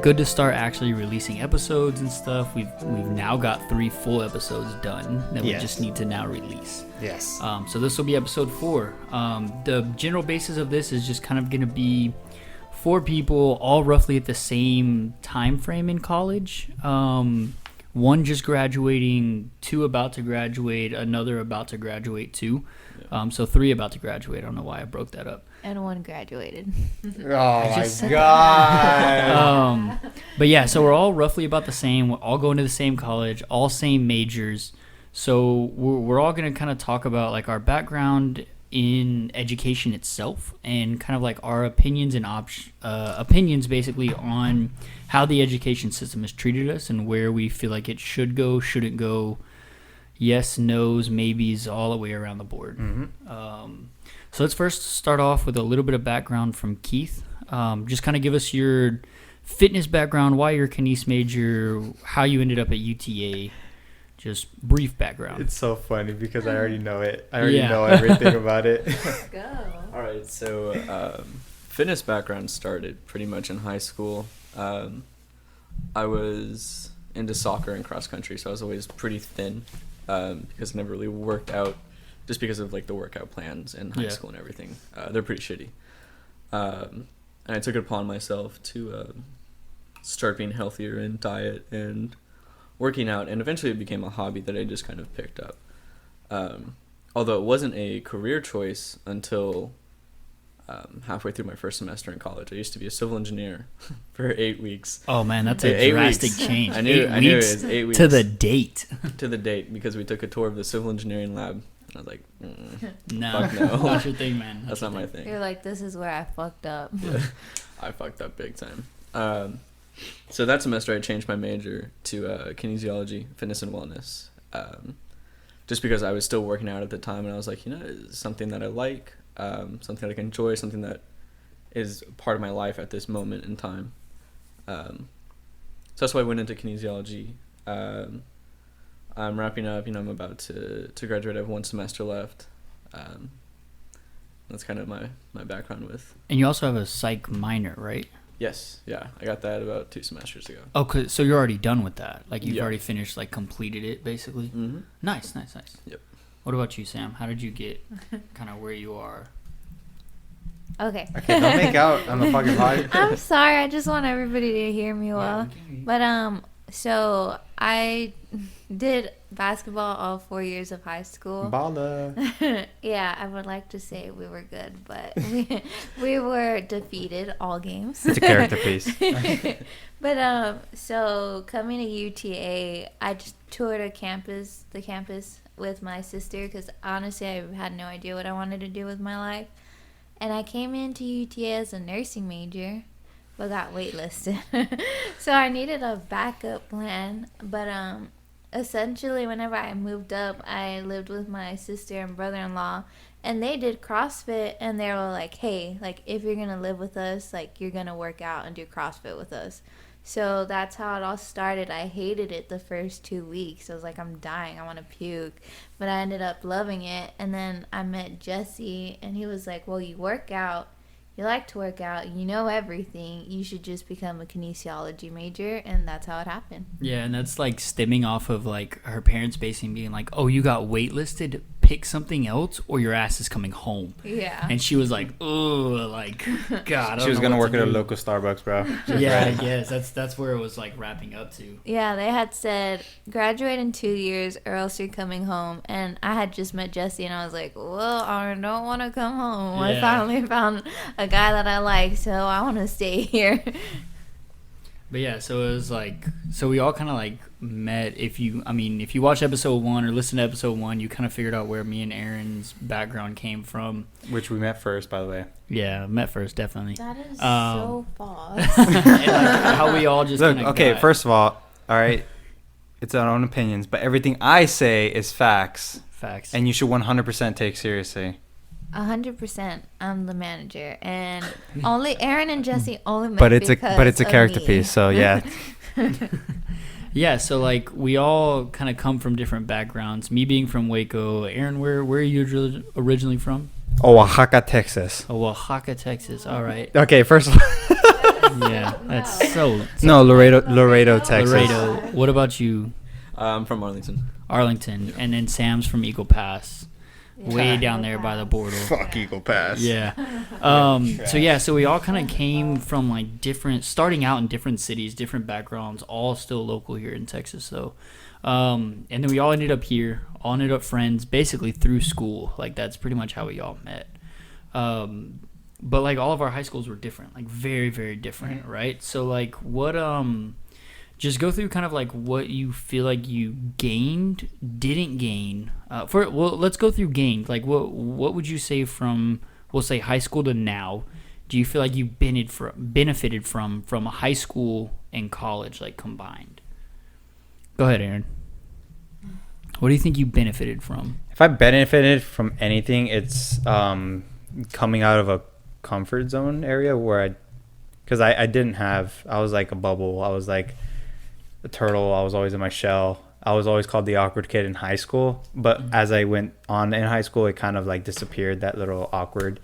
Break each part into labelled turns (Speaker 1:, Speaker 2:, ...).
Speaker 1: good to start actually releasing episodes and stuff. We've now got 3 full episodes done that we just need to now release.
Speaker 2: Yes.
Speaker 1: So this will be episode 4. The general basis of this is just kind of going to be 4 people all roughly at the same time frame in college. 1 just graduating, 2 about to graduate, another about to graduate too. So 3 about to graduate. I don't know why I broke that up.
Speaker 3: And 1 graduated.
Speaker 2: Oh my God.
Speaker 1: But yeah, so we're all roughly about the same. We're all going to the same college, all same majors. So we're all going to kind of talk about like our background in education itself and kind of like our opinions and opinions basically on how the education system has treated us and where we feel like it should go, shouldn't go, yes, no's, maybes, all the way around the board. So let's first start off with a little bit of background from Keith. Just kind of give us your fitness background, why you're a Kines major, how you ended up at UTA. Just brief background.
Speaker 2: It's so funny because I already know it. I already know everything about it.
Speaker 3: Let's go.
Speaker 4: All right, so fitness background started pretty much in high school. I was into soccer and cross country, so I was always pretty thin because I never really worked out just because of like the workout plans in high school and everything. They're pretty shitty. And I took it upon myself to start being healthier in diet and working out, and eventually it became a hobby that I just kind of picked up. Although it wasn't a career choice until halfway through my first semester in college. I used to be a civil engineer for 8 weeks.
Speaker 1: Oh man, that's a drastic change.
Speaker 4: I knew it was 8 weeks.
Speaker 1: To the date.
Speaker 4: To the date, because we took a tour of the civil engineering lab, and I was like,
Speaker 1: no,
Speaker 4: fuck no.
Speaker 1: Not your thing, man.
Speaker 4: That's not my thing.
Speaker 3: You're like, this is where I fucked up.
Speaker 4: Yeah, I fucked up big time. So that semester I changed my major to kinesiology, fitness and wellness, just because I was still working out at the time, and I was like, it's something that I like, something that I can enjoy, something that is part of my life at this moment in time. So that's why I went into kinesiology. I'm wrapping up, I'm about to graduate. I have 1 semester left. That's kind of my background with.
Speaker 1: And you also have a psych minor, right?
Speaker 4: Yes, yeah, I got that about 2 semesters ago.
Speaker 1: Oh, so you're already done with that? Like you've already finished, like completed it, basically.
Speaker 4: Mm-hmm.
Speaker 1: Nice.
Speaker 4: Yep.
Speaker 1: What about you, Sam? How did you get kind of where you are?
Speaker 3: Okay.
Speaker 2: Okay, don't make out on the fucking podcast.
Speaker 3: I'm sorry. I just want everybody to hear me well. But so I did basketball all 4 years of high school.
Speaker 2: Balla.
Speaker 3: Yeah, I would like to say we were good, but we were defeated all games.
Speaker 2: It's a character piece.
Speaker 3: But so coming to UTA, I just toured the campus with my sister because honestly I had no idea what I wanted to do with my life. And I came into UTA as a nursing major, but got waitlisted. So I needed a backup plan. But essentially, whenever I moved up, I lived with my sister and brother-in-law, and they did CrossFit. And they were like, "Hey, like if you're gonna live with us, like you're gonna work out and do CrossFit with us." So that's how it all started. I hated it the first 2 weeks. I was like, I'm dying. I want to puke. But I ended up loving it. And then I met Jesse, and he was like, well, you work out. You like to work out. You know everything. You should just become a kinesiology major. And that's how it happened.
Speaker 1: Yeah, and that's like stemming off of like her parents basically being like, oh, you got waitlisted? Pick something else or your ass is coming home.
Speaker 3: Yeah.
Speaker 1: And she was like, oh, like, God.
Speaker 2: She was going to work at a local Starbucks, bro.
Speaker 1: Yeah, I guess. That's where it was like wrapping up to.
Speaker 3: Yeah, they had said, graduate in 2 years or else you're coming home. And I had just met Jesse and I was like, well, I don't want to come home. Yeah. I finally found a guy that I like, so I want to stay here.
Speaker 1: But yeah, so it was like, so we all kind of like met. If you watch episode 1 or listen to episode 1, you kind of figured out where me and Aaron's background came from.
Speaker 2: Which we met first, by the way.
Speaker 1: Yeah, met first, definitely.
Speaker 3: That is so false.
Speaker 1: And like how we all just
Speaker 2: okay, first of all right, it's our own opinions, but everything I say is facts.
Speaker 1: Facts.
Speaker 2: And you should 100% take seriously.
Speaker 3: 100%. I'm the manager, and only Aaron and Jesse only met
Speaker 2: but it's a character
Speaker 3: me.
Speaker 2: Piece, so yeah.
Speaker 1: Yeah, so like we all kind of come from different backgrounds. Me being from Waco. Aaron, where are you originally from?
Speaker 2: Oaxaca, Texas.
Speaker 1: Oh, Oaxaca, Texas. All right.
Speaker 2: Okay, first of all,
Speaker 1: Yeah, that's so.
Speaker 2: No, Laredo, Texas.
Speaker 1: Laredo. What about you,
Speaker 4: I'm from Arlington.
Speaker 1: Arlington? And then Sam's from Eagle Pass, way
Speaker 3: Yeah.
Speaker 1: down there by the border.
Speaker 2: Fuck Eagle Pass.
Speaker 1: Yeah. So we all kind of came from like different, starting out in different cities, different backgrounds, all still local here in Texas though. And then we all ended up here, all ended up friends, basically through school. Like that's pretty much how we all met. But like all of our high schools were different, like very, very different, right? So like what just go through kind of like what you feel like you gained, didn't gain. Let's go through gained. Like what would you say from, we'll say high school to now? Do you feel like you benefited from high school and college like combined? Go ahead, Aaron. What do you think you benefited from?
Speaker 2: If I benefited from anything, it's coming out of a comfort zone area where because I didn't have, I was like a bubble. I was like a turtle. I was always in my shell. I was always called the awkward kid in high school. But as I went on in high school, it kind of like disappeared, that little awkward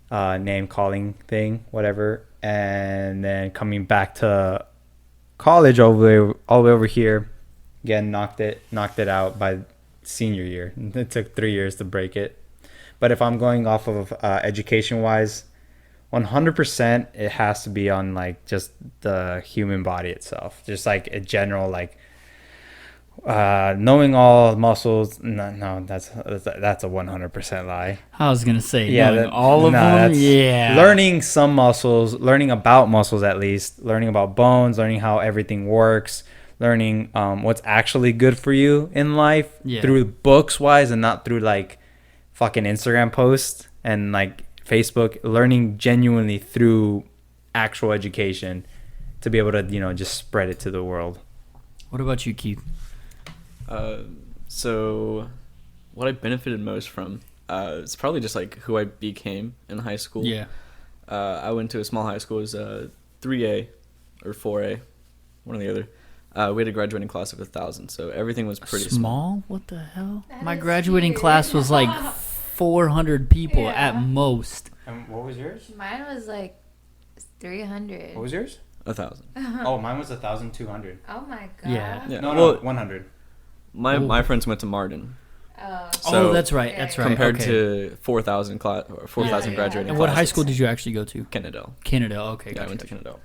Speaker 2: name calling thing, whatever. And then coming back to college all the way over here, again, knocked it out by senior year. It took 3 years to break it. But if I'm going off of education-wise, 100% it has to be on like just the human body itself. Just like a general like knowing all muscles. No, that's a 100% lie.
Speaker 1: I was gonna say,
Speaker 2: Yeah,
Speaker 1: all of them. Yeah,
Speaker 2: learning some muscles, learning about muscles at least, learning about bones, learning how everything works, learning what's actually good for you in life through books wise and not through like fucking Instagram posts and like Facebook. Learning genuinely through actual education to be able to just spread it to the world.
Speaker 1: What about you, Keith?
Speaker 4: So what I benefited most from it's probably just like who I became in high school.
Speaker 1: Yeah.
Speaker 4: I went to a small high school. It was 3A or 4A, one or the other. We had a graduating class of 1,000, so everything was pretty small.
Speaker 1: What the hell?
Speaker 3: That
Speaker 1: My
Speaker 3: is
Speaker 1: graduating
Speaker 3: huge.
Speaker 1: class was like 400 people at most.
Speaker 2: And what was yours?
Speaker 3: Mine was like 300.
Speaker 2: What was yours?
Speaker 4: 1,000.
Speaker 2: Oh, mine was 1,200.
Speaker 3: Oh my god.
Speaker 1: Yeah.
Speaker 4: Yeah.
Speaker 2: No,
Speaker 4: Well,
Speaker 2: 100.
Speaker 4: my friends went to Martin.
Speaker 3: Oh.
Speaker 4: So
Speaker 1: that's right. That's right.
Speaker 4: Compared
Speaker 1: okay.
Speaker 4: to 4,000
Speaker 3: Yeah.
Speaker 4: graduating.
Speaker 1: And what high
Speaker 4: classes.
Speaker 1: school did you actually go to?
Speaker 4: Kennedale.
Speaker 1: Kennedale. Okay.
Speaker 4: Yeah,
Speaker 1: Gotcha.
Speaker 4: I went to Kennedale.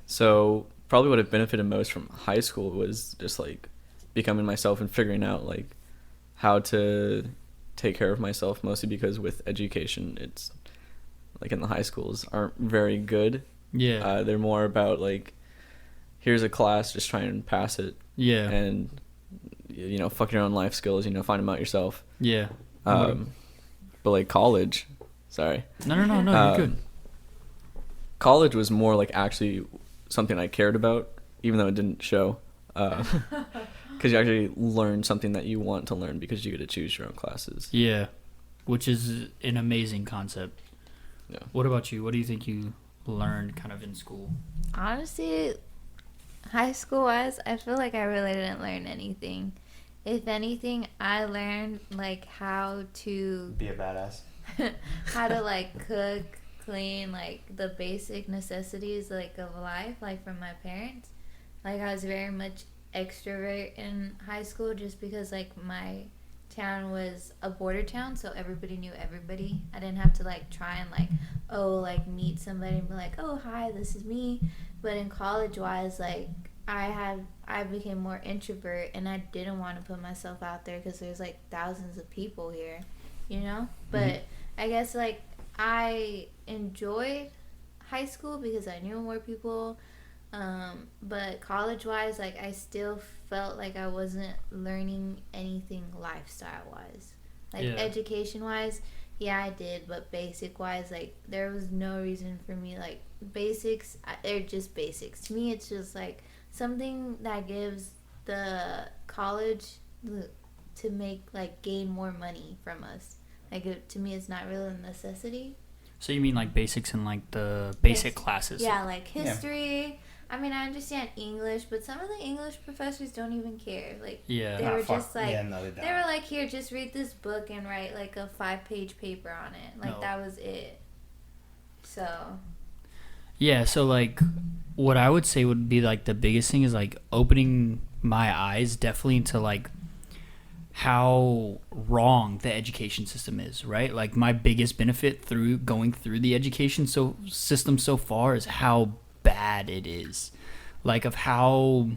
Speaker 4: So probably what I benefited most from high school was just like becoming myself and figuring out like how to take care of myself, mostly because with education it's like in the high schools aren't very good.
Speaker 1: Yeah.
Speaker 4: They're more about like here's a class, just try and pass it.
Speaker 1: Yeah.
Speaker 4: And fuck your own life skills, find them out yourself.
Speaker 1: Yeah.
Speaker 4: But like college, sorry.
Speaker 1: No, you're good.
Speaker 4: College was more like actually something I cared about, even though it didn't show. Because you actually learn something that you want to learn because you get to choose your own classes.
Speaker 1: Yeah. Which is an amazing concept.
Speaker 4: Yeah.
Speaker 1: What about you? What do you think you learned kind of in school?
Speaker 3: Honestly, high school wise, I feel like I really didn't learn anything. If anything, I learned like how to
Speaker 2: Be a badass.
Speaker 3: how to like cook, clean, like the basic necessities like of life, like from my parents. Like I was very much extrovert in high school just because like my town was a border town, so everybody knew everybody. I didn't have to like try and like meet somebody and be like, oh hi, this is me. But in college wise, like I became more introvert and I didn't want to put myself out there because there's like thousands of people here, but I guess like I enjoyed high school because I knew more people, but college wise, like I still felt like I wasn't learning anything lifestyle wise, like education wise. Yeah, I did, but basic wise, like there was no reason for me. Like basics, they're just basics to me. It's just like something that gives the college to make like gain more money from us. Like to me, it's not really a necessity.
Speaker 1: So you mean like basics in like the basic classes?
Speaker 3: Yeah, like history. I mean, I understand English, but some of the English professors don't even care. Like, they were just like, they were like, here, just read this book and write like a 5-page paper on it. Like, that was it. So.
Speaker 1: Yeah, so like what I would say would be like the biggest thing is like opening my eyes definitely into like how wrong the education system is, right? Like my biggest benefit through going through the education system so far is how bad it is. Like of how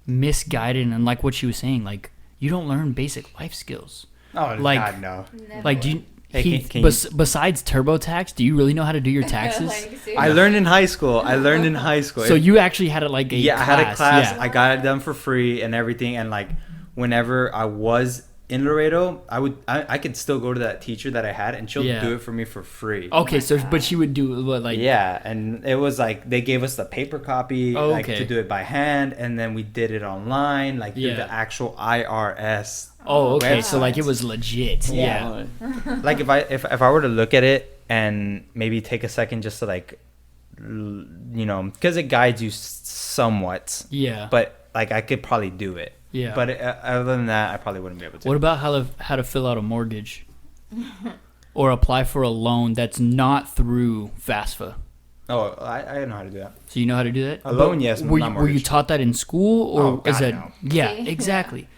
Speaker 1: misguided, and like what she was saying, like you don't learn basic life skills.
Speaker 2: Oh,
Speaker 1: like,
Speaker 2: God, no.
Speaker 3: Never.
Speaker 1: Like do you
Speaker 2: Hey, can you-
Speaker 1: besides TurboTax, do you really know how to do your taxes?
Speaker 3: Like, seriously.
Speaker 2: I learned in high school.
Speaker 1: So you actually had it like a
Speaker 2: yeah,
Speaker 1: class.
Speaker 2: I had a class.
Speaker 1: Yeah.
Speaker 2: I got it done for free and everything. And like, whenever I was in Laredo, I could still go to that teacher that I had, and she'll
Speaker 1: Yeah.
Speaker 2: do it for me for free.
Speaker 1: Okay,
Speaker 3: my
Speaker 1: so
Speaker 3: God.
Speaker 1: but she would do what like
Speaker 2: Yeah, and it was like they gave us the paper copy,
Speaker 1: Oh,
Speaker 2: like
Speaker 1: okay.
Speaker 2: to do it by hand, and then we did it online, like through
Speaker 1: Yeah.
Speaker 2: the actual IRS.
Speaker 1: Oh, okay.
Speaker 3: Wow.
Speaker 1: So like it was legit. Yeah.
Speaker 2: Like if I were to look at it and maybe take a second just to like, because it guides you somewhat,
Speaker 1: Yeah.
Speaker 2: but like I could probably do it.
Speaker 1: Yeah.
Speaker 2: But other than that, I probably wouldn't be able to.
Speaker 1: What about how to fill out a mortgage or apply for a loan that's not through FAFSA?
Speaker 2: Oh, I know how to do that.
Speaker 1: So you know how to do that?
Speaker 2: A loan, yes,
Speaker 1: Were
Speaker 2: not
Speaker 1: you, were you
Speaker 2: mortgage.
Speaker 1: taught that in school or
Speaker 2: Oh,
Speaker 1: is
Speaker 2: God,
Speaker 1: that
Speaker 2: no.
Speaker 1: Yeah,
Speaker 3: See?
Speaker 1: exactly.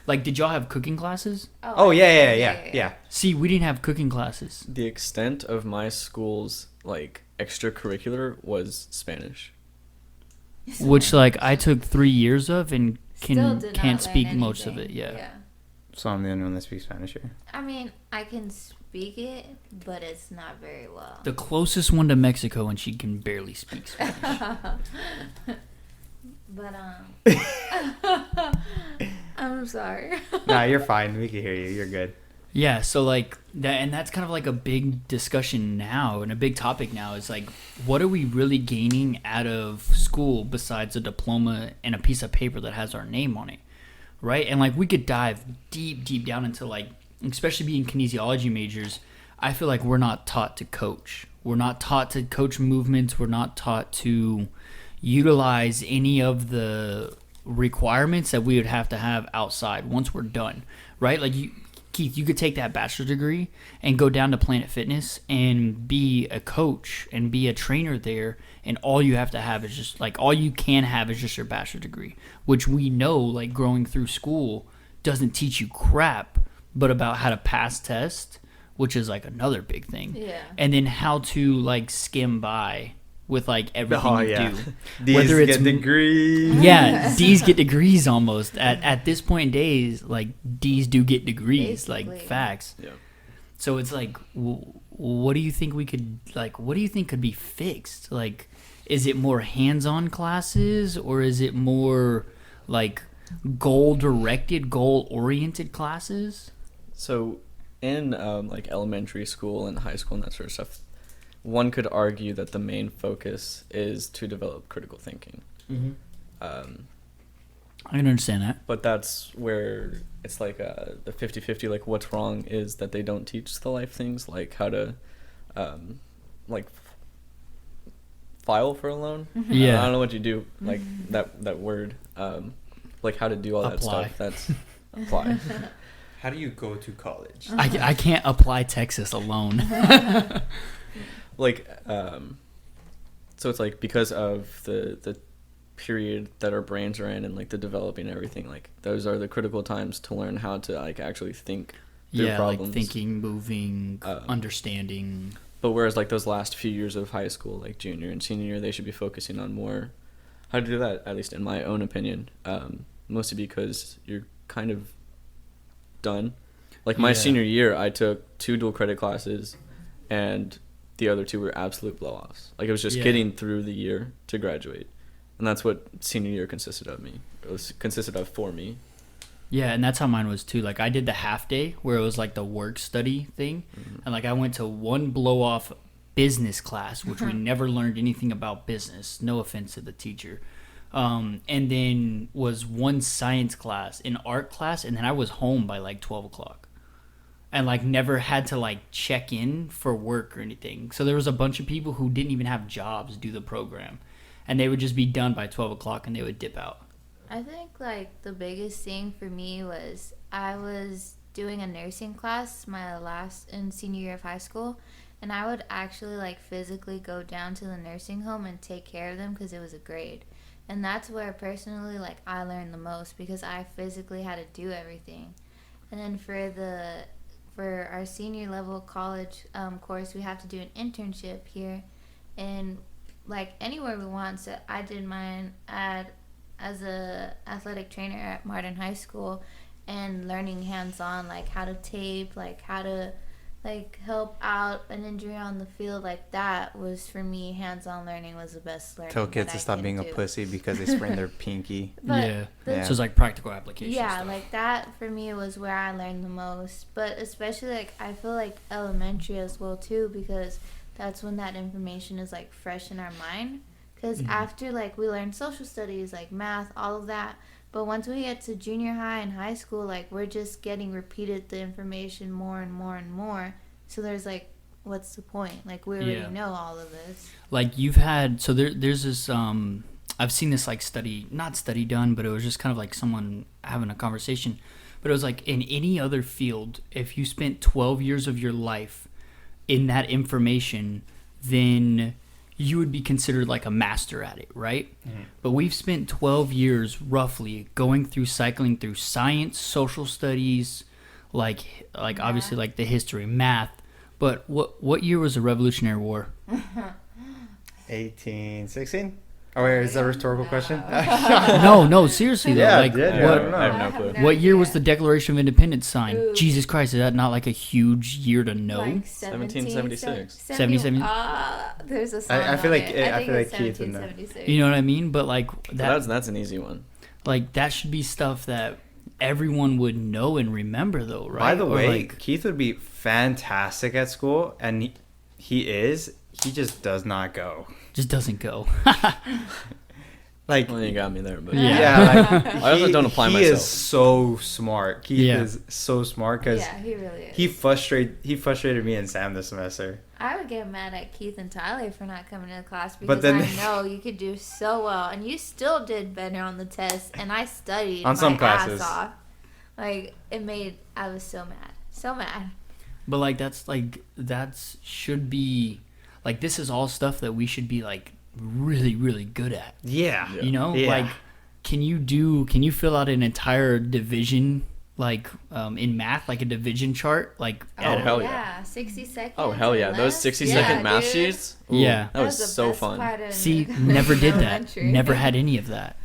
Speaker 1: Like did y'all have cooking classes?
Speaker 2: Oh yeah.
Speaker 1: See, we didn't have cooking classes.
Speaker 4: The extent of my school's like extracurricular was Spanish.
Speaker 1: Which like I took 3 years of and
Speaker 3: Still did not
Speaker 1: can't
Speaker 3: learn
Speaker 1: speak most of it.
Speaker 3: anything.
Speaker 1: Yeah.
Speaker 2: So I'm the only one that speaks Spanish here.
Speaker 3: I mean, I can speak it, but it's not very well.
Speaker 1: The closest one to Mexico, and she can barely speak Spanish.
Speaker 3: But I'm sorry.
Speaker 2: Nah, you're fine. We can hear you. You're good.
Speaker 1: Yeah, so like that, and that's kind of like a big discussion now, and a big topic now is like, what are we really gaining out of school besides a diploma and a piece of paper that has our name on it, right? And like we could dive deep down into like, especially being kinesiology majors, I feel like we're not taught to coach. We're not taught to coach movements. We're not taught to utilize any of the requirements that we would have to have outside once we're done, right? Like Keith, you could take that bachelor's degree and go down to Planet Fitness and be a coach and be a trainer there, and all you have to have is just like all you can have is just your bachelor's degree, which we know like growing through school doesn't teach you crap, but about how to pass tests, which is like another big thing.
Speaker 3: Yeah.
Speaker 1: And then how to like skim by with like everything you do.
Speaker 2: D's
Speaker 1: Whether it's
Speaker 2: get degrees.
Speaker 1: Yeah, D's get degrees almost. At this point in days, like D's do get degrees, like
Speaker 3: Basically.
Speaker 1: facts.
Speaker 4: Yeah.
Speaker 1: So it's like, what do you think we could like? What do you think could be fixed? Like, is it more hands-on classes, or is it more like goal-directed, goal-oriented classes?
Speaker 4: So in like elementary school and high school and that sort of stuff, one could argue that the main focus is to develop critical thinking.
Speaker 1: Mm-hmm.
Speaker 4: Um,
Speaker 1: I can understand that.
Speaker 4: but that's where it's like the 50-50, like what's wrong is that they don't teach the life things, like how to like file for a loan.
Speaker 1: Yeah.
Speaker 4: I don't know what you do, like that word, like how to do all
Speaker 1: Apply.
Speaker 4: that stuff. That's apply.
Speaker 2: How do you go to college?
Speaker 1: I can't apply Texas alone.
Speaker 4: Like so it's like because of the period that our brains are in and like the developing and everything, like those are the critical times to learn how to like actually think through
Speaker 1: Yeah,
Speaker 4: problems.
Speaker 1: like thinking, moving,
Speaker 4: Um,
Speaker 1: understanding.
Speaker 4: But whereas like those last few years of high school, like junior and senior year, they should be focusing on more how to do that, at least in my own opinion. Mostly because you're kind of done. Like my
Speaker 1: Yeah.
Speaker 4: senior year, I took 2 dual credit classes, and the other 2 were absolute blow-offs. Like it was just
Speaker 1: Yeah.
Speaker 4: getting through the year to graduate, and that's what senior year consisted of me. It was consisted of for me.
Speaker 1: Yeah, and that's how mine was too. Like I did the half day where it was like the work study thing, and like I went to one blow off business class, which we never learned anything about business. No offense to the teacher. And then was one science class, an art class, and then I was home by like 12 o'clock. And like never had to like check in for work or anything. So there was a bunch of people who didn't even have jobs do the program, and they would just be done by 12 o'clock and they would dip out.
Speaker 3: I think like the biggest thing for me was I was doing a nursing class my last in senior year of high school, and I would actually like physically go down to the nursing home and take care of them because it was a grade. And that's where personally like I learned the most because I physically had to do everything. And then for our senior level college course, we have to do an internship here, and like anywhere we want. So I did mine as a athletic trainer at Martin High School, and learning hands-on, like how to tape, like how to like help out an injury on the field, like that was for me. Hands-on learning was the best learning.
Speaker 2: Tell kids to stop being a pussy because they sprain their pinky.
Speaker 1: Yeah. So it's like practical application.
Speaker 3: Yeah,
Speaker 1: stuff.
Speaker 3: like that for me was where I learned the most. But especially like I feel like elementary as well too, because that's when that information is like fresh in our mind. Because after like we learn social studies, like math, all of that. But once we get to junior high and high school, like we're just getting repeated the information more and more and more. So there's like, what's the point? Like we already know all of this.
Speaker 1: Like you've had, so there's this, I've seen this like not study done, but it was just kind of like someone having a conversation. But it was like in any other field, if you spent 12 years of your life in that information, then you would be considered like a master at it, right? But we've spent 12 years roughly cycling through science, social studies, like obviously like the history, math. But what year was the Revolutionary War?
Speaker 2: 1816? Oh, wait, is that a rhetorical question?
Speaker 1: No, seriously though.
Speaker 2: Yeah,
Speaker 1: like
Speaker 4: I have no clue.
Speaker 1: what year was the Declaration of Independence signed?
Speaker 3: Ooh.
Speaker 1: Jesus Christ, is that not like a huge year to know?
Speaker 3: Like
Speaker 4: 1776.
Speaker 1: 77?
Speaker 3: There's a song
Speaker 2: I feel
Speaker 3: on
Speaker 2: like
Speaker 3: it.
Speaker 2: I feel like
Speaker 3: it's
Speaker 2: Keith would know.
Speaker 3: 1776.
Speaker 1: You know what I mean? But like
Speaker 4: That's an easy one.
Speaker 1: like that should be stuff that everyone would know and remember though, right?
Speaker 2: By the
Speaker 1: Or,
Speaker 2: way,
Speaker 1: like,
Speaker 2: Keith would be fantastic at school, and he just does not go.
Speaker 1: just doesn't go.
Speaker 2: Like,
Speaker 4: Well, you got me there, but
Speaker 1: Yeah.
Speaker 2: like,
Speaker 4: I also don't apply
Speaker 2: he
Speaker 4: myself.
Speaker 2: is so smart. Keith
Speaker 1: Yeah.
Speaker 2: is so smart because
Speaker 3: Yeah, he really is.
Speaker 2: he frustrated me and Sam this semester.
Speaker 3: I would get mad at Keith and Tyler for not coming to the class
Speaker 2: But
Speaker 3: because
Speaker 2: then-
Speaker 3: I know you could do so well, and you still did better on the test, and I studied
Speaker 2: On some
Speaker 3: my
Speaker 2: classes.
Speaker 3: ass off. Like I was so mad.
Speaker 1: But like should be like this is all stuff that we should be like really, really good at.
Speaker 2: Yeah.
Speaker 4: Yeah.
Speaker 1: You know?
Speaker 2: Yeah.
Speaker 1: Like can you fill out an entire division like in math, like a division chart? Like
Speaker 4: Oh, hell yeah.
Speaker 3: 60 seconds.
Speaker 4: Oh hell yeah,
Speaker 3: or
Speaker 4: those
Speaker 3: less?
Speaker 4: 60-second math
Speaker 3: dude.
Speaker 4: sheets. Ooh,
Speaker 1: Yeah.
Speaker 4: that was
Speaker 3: the
Speaker 4: so
Speaker 3: best
Speaker 4: fun.
Speaker 3: part of
Speaker 1: See, never did that.
Speaker 3: elementary.
Speaker 1: Never had any of that.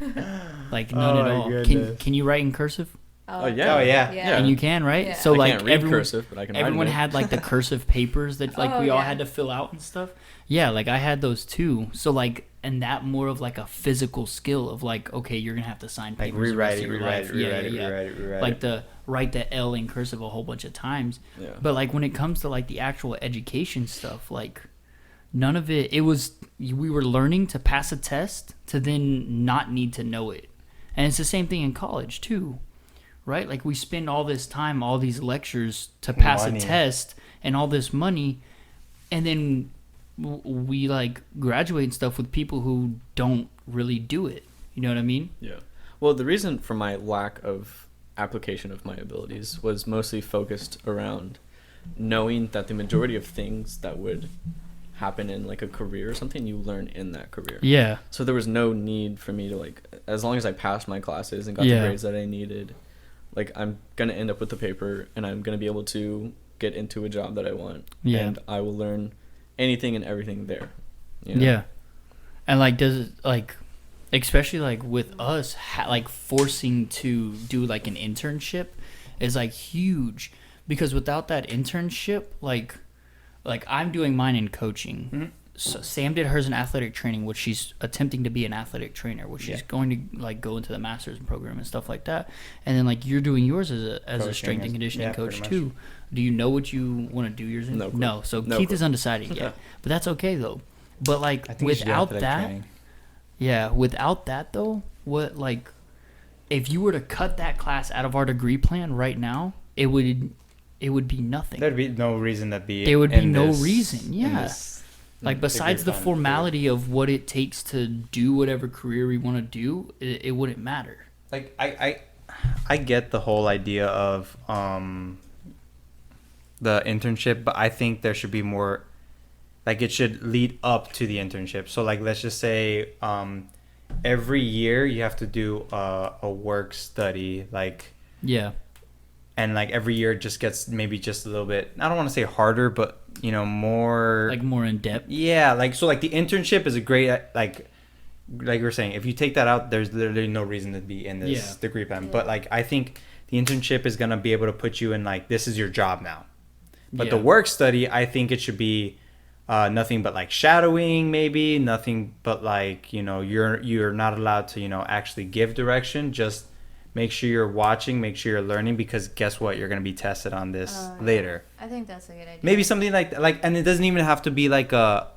Speaker 1: Like none
Speaker 2: Oh
Speaker 1: at
Speaker 2: my
Speaker 1: all.
Speaker 2: goodness.
Speaker 1: Can you write in cursive?
Speaker 4: Oh yeah.
Speaker 2: Oh, yeah.
Speaker 4: Yeah.
Speaker 1: And you can, right?
Speaker 3: Yeah.
Speaker 1: So
Speaker 4: I
Speaker 1: like
Speaker 4: can't read
Speaker 1: everyone,
Speaker 4: cursive, but I can
Speaker 1: everyone
Speaker 4: write it.
Speaker 1: had like the cursive papers that like
Speaker 3: Oh,
Speaker 1: we all
Speaker 3: yeah.
Speaker 1: had to fill out and stuff. Yeah, like I had those too. So like, and that more of like a physical skill of like, okay, you're gonna have to sign
Speaker 2: Like
Speaker 1: papers. the rest
Speaker 2: rewrite it,
Speaker 1: of your
Speaker 2: rewrite
Speaker 1: life.
Speaker 2: it, rewrite it, rewrite
Speaker 1: Like
Speaker 2: it.
Speaker 1: the write the L in cursive a whole bunch of times.
Speaker 4: Yeah.
Speaker 1: But like when it comes to like the actual education stuff, like none of it. It was we were learning to pass a test to then not need to know it, and it's the same thing in college too. Right? Like we spend all this time, all these lectures to pass
Speaker 2: Money.
Speaker 1: a test and all this money, and then we like graduate and stuff with people who don't really do it. You know what I mean?
Speaker 4: Yeah. Well, the reason for my lack of application of my abilities was mostly focused around knowing that the majority of things that would happen in like a career or something you learn in that career.
Speaker 1: Yeah.
Speaker 4: So there was no need for me to like, as long as I passed my classes and got
Speaker 1: Yeah.
Speaker 4: the grades that I needed, like I'm gonna end up with the paper and I'm gonna be able to get into a job that I want.
Speaker 1: Yeah.
Speaker 4: And I will learn anything and everything there. You know?
Speaker 1: Yeah. And like, does it like, especially like with us, like forcing to do like an internship is like huge, because without that internship, like I'm doing mine in coaching.
Speaker 2: Mm-hmm.
Speaker 1: So Sam did hers in athletic training, which she's attempting to be an athletic trainer, which she's going to like go into the master's program and stuff like that. And then like you're doing yours as a
Speaker 2: Coaching
Speaker 1: strength and
Speaker 2: is-
Speaker 1: conditioning
Speaker 2: yeah,
Speaker 1: coach
Speaker 2: pretty much.
Speaker 1: too. Do you know what you want to do yours in?
Speaker 4: No clue.
Speaker 1: No. So
Speaker 4: No
Speaker 1: Keith
Speaker 4: clue.
Speaker 1: is undecided yet, but that's okay though. But like
Speaker 2: I think you should do
Speaker 1: without
Speaker 2: athletic
Speaker 1: that,
Speaker 2: training.
Speaker 1: yeah, without that though, what like if you were to cut that class out of our degree plan right now, it would be nothing.
Speaker 2: There'd be no reason to be.
Speaker 1: There would be
Speaker 2: in
Speaker 1: no
Speaker 2: this-
Speaker 1: reason,
Speaker 2: in
Speaker 1: yeah.
Speaker 2: this
Speaker 1: Like besides the
Speaker 2: degree plan.
Speaker 1: formality of what it takes to do whatever career we want to do, it wouldn't matter.
Speaker 2: Like I get the whole idea of the internship, but I think there should be more like it should lead up to the internship. So like let's just say every year you have to do a work study, like
Speaker 1: Yeah.
Speaker 2: and like every year it just gets maybe just a little bit, I don't want to say harder, but you know, more
Speaker 1: Like more in depth.
Speaker 2: yeah, like so like the internship is a great like we were saying, if you take that out, there's literally no reason to be in this degree plan.
Speaker 3: Yeah.
Speaker 2: But like I think the internship is gonna be able to put you in like, this is your job now. But
Speaker 1: Yeah.
Speaker 2: the work study, I think it should be nothing but like shadowing, maybe nothing but like, you know, you're not allowed to, you know, actually give direction. Just make sure you're watching, make sure you're learning, because guess what, you're gonna be tested on this later.
Speaker 3: I think that's a good idea.
Speaker 2: Maybe something like, and it doesn't even have to be like a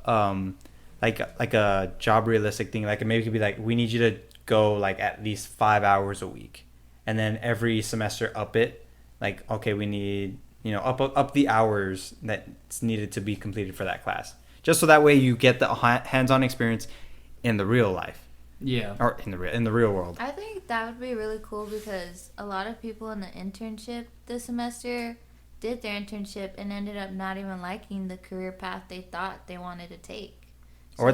Speaker 2: like a job realistic thing. Like maybe it could be like, we need you to go like at least 5 hours a week, and then every semester up it. Like, okay, we need, you know, up the hours that's needed to be completed for that class, just so that way you get the hands-on experience in the real life.
Speaker 1: Yeah.
Speaker 2: Or in the real world.
Speaker 3: I think that would be really cool because a lot of people in the internship this semester did their internship and ended up not even liking the career path they thought they wanted to take.
Speaker 2: Or